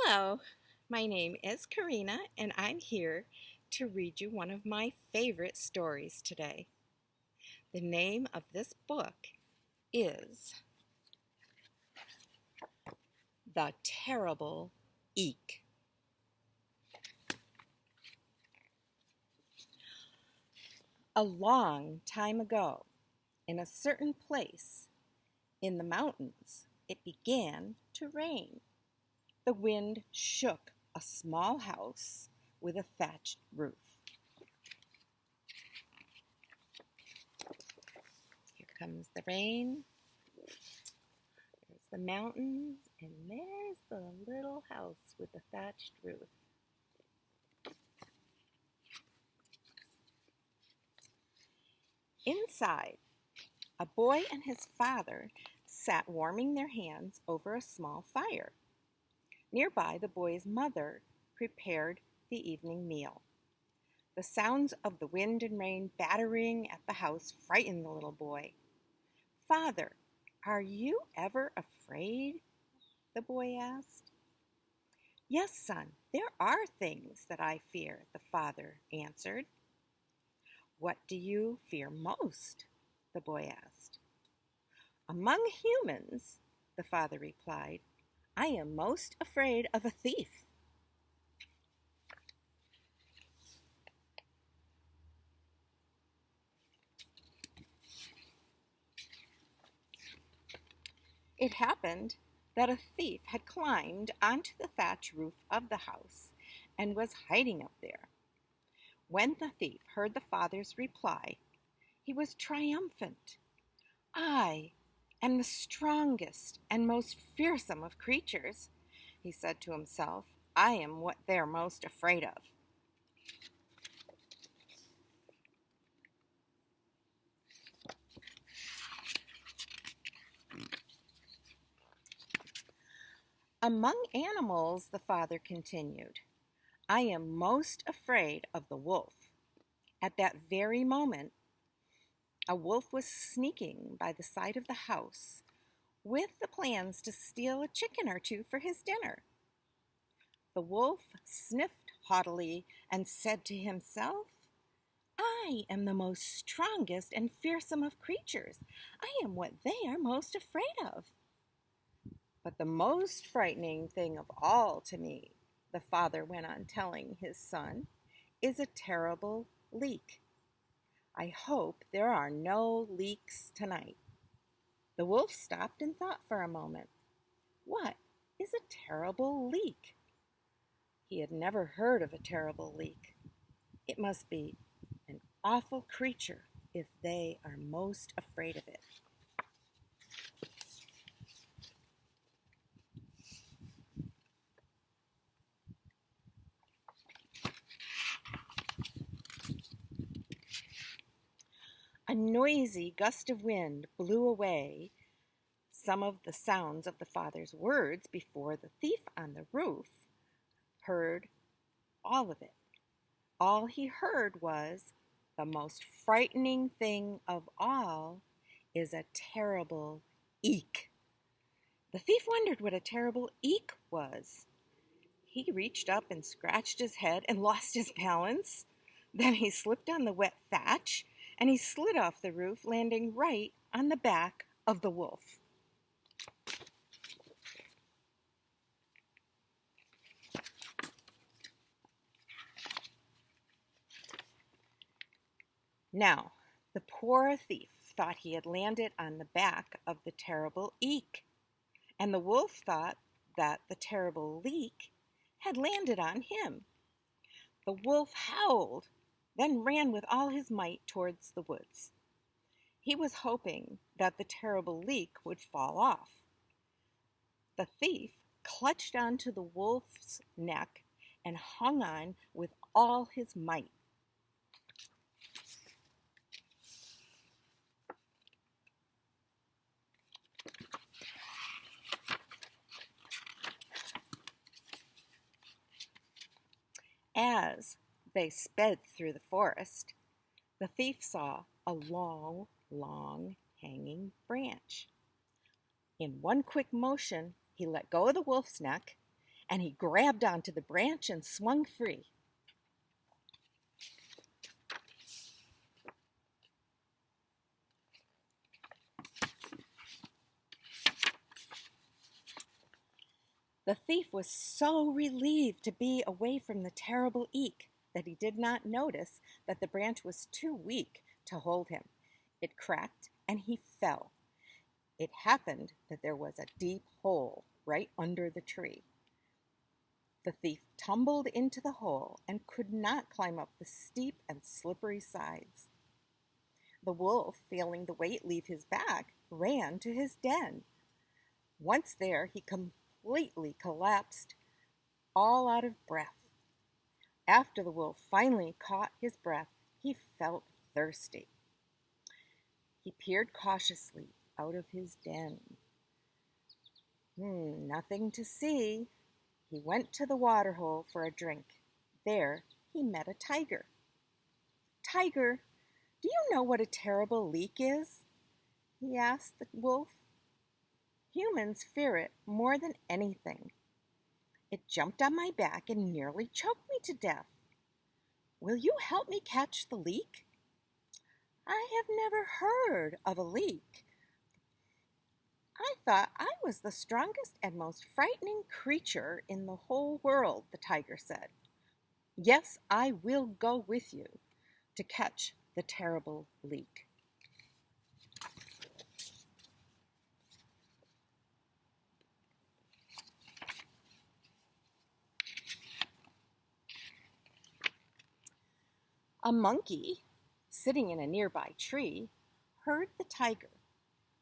Hello, my name is Karina, and I'm here to read you one of my favorite stories today. The name of this book is The Terrible Eek. A long time ago, in a certain place in the mountains, it began to rain. The wind shook a small house with a thatched roof. Here comes the rain. There's the mountains, and there's the little house with the thatched roof. Inside, a boy and his father sat warming their hands over a small fire. Nearby, the boy's mother prepared the evening meal. The sounds of the wind and rain battering at the house frightened the little boy. "Father, are you ever afraid?" the boy asked. "Yes, son, there are things that I fear," the father answered. "What do you fear most?" the boy asked. "Among humans," the father replied, "I am most afraid of a thief." It happened that a thief had climbed onto the thatch roof of the house and was hiding up there. When the thief heard the father's reply, he was triumphant. "I am the strongest and most fearsome of creatures," he said to himself. "I am what they're most afraid of." "Among animals," the father continued, "I am most afraid of the wolf." At that very moment, a wolf was sneaking by the side of the house with the plans to steal a chicken or two for his dinner. The wolf sniffed haughtily and said to himself, "I am the most strongest and fearsome of creatures. I am what they are most afraid of." "But the most frightening thing of all to me," the father went on telling his son, "is a terrible leak. I hope there are no leaks tonight." The wolf stopped and thought for a moment. What is a terrible leak? He had never heard of a terrible leak. It must be an awful creature if they are most afraid of it. A noisy gust of wind blew away some of the sounds of the father's words before the thief on the roof heard all of it. All he heard was, "The most frightening thing of all is a terrible eek." The thief wondered what a terrible eek was. He reached up and scratched his head and lost his balance. Then he slipped on the wet thatch and he slid off the roof, landing right on the back of the wolf. Now, the poor thief thought he had landed on the back of the terrible eek, and the wolf thought that the terrible leak had landed on him. The wolf howled, then ran with all his might towards the woods. He was hoping that the terrible leak would fall off. The thief clutched onto the wolf's neck and hung on with all his might. As they sped through the forest, the thief saw a long, long hanging branch. In one quick motion, he let go of the wolf's neck and he grabbed onto the branch and swung free. The thief was so relieved to be away from the terrible Eek that he did not notice that the branch was too weak to hold him. It cracked and he fell. It happened that there was a deep hole right under the tree. The thief tumbled into the hole and could not climb up the steep and slippery sides. The wolf, feeling the weight leave his back, ran to his den. Once there, he completely collapsed, all out of breath. After the wolf finally caught his breath, he felt thirsty. He peered cautiously out of his den. Nothing to see. He went to the water hole for a drink. There he met a tiger. "Tiger, do you know what a terrible leak is?" he asked the wolf. "Humans fear it more than anything. It jumped on my back and nearly choked me to death. Will you help me catch the leak?" "I have never heard of a leak. I thought I was the strongest and most frightening creature in the whole world," the tiger said. "Yes, I will go with you to catch the terrible leak." A monkey, sitting in a nearby tree, heard the tiger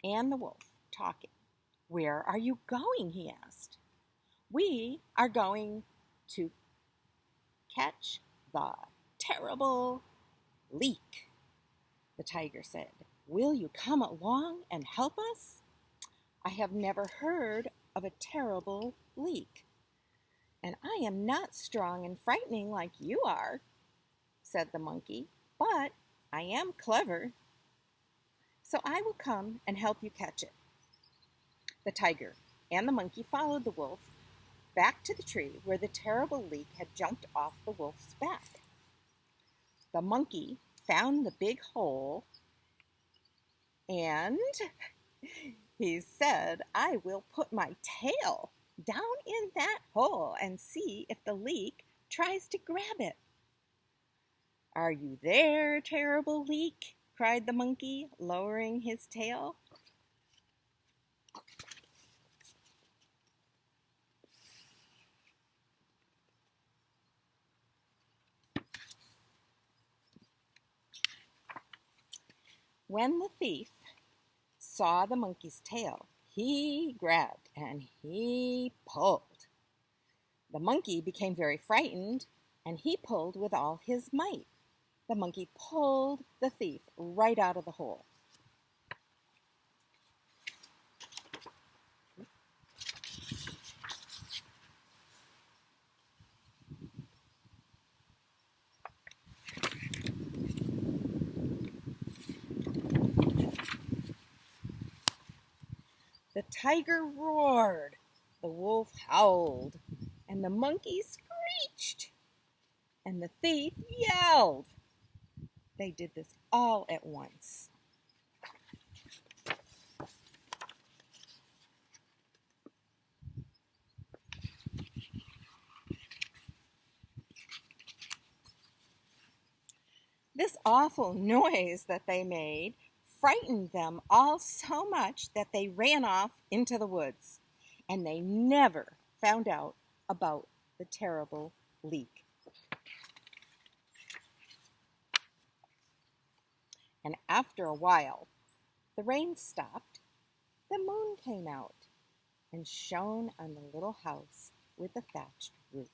and the wolf talking. "Where are you going?" he asked. "We are going to catch the terrible leak," the tiger said. "Will you come along and help us?" "I have never heard of a terrible leak, and I am not strong and frightening like you are," said the monkey, "but I am clever, so I will come and help you catch it." The tiger and the monkey followed the wolf back to the tree where the terrible leak had jumped off the wolf's back. The monkey found the big hole and he said, "I will put my tail down in that hole and see if the leak tries to grab it." "Are you there, terrible leak?" cried the monkey, lowering his tail. When the thief saw the monkey's tail, he grabbed and he pulled. The monkey became very frightened and he pulled with all his might. The monkey pulled the thief right out of the hole. The tiger roared, the wolf howled, and the monkey screeched, and the thief yelled. They did this all at once. This awful noise that they made frightened them all so much that they ran off into the woods, and they never found out about the terrible leak. And after a while, the rain stopped, the moon came out and shone on the little house with the thatched roof.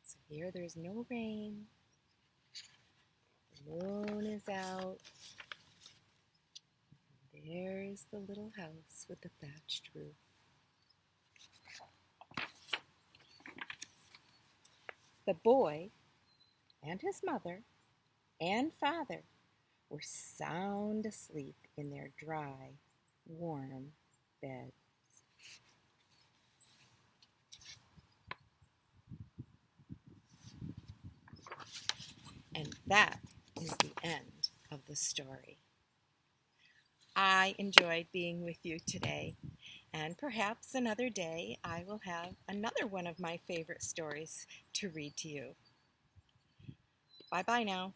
So here there's no rain, the moon is out, and there's the little house with the thatched roof. The boy and his mother and father were sound asleep in their dry, warm bed. that is the end of the story. I enjoyed being with you today, and perhaps another day I will have another one of my favorite stories to read to you. Bye-bye now.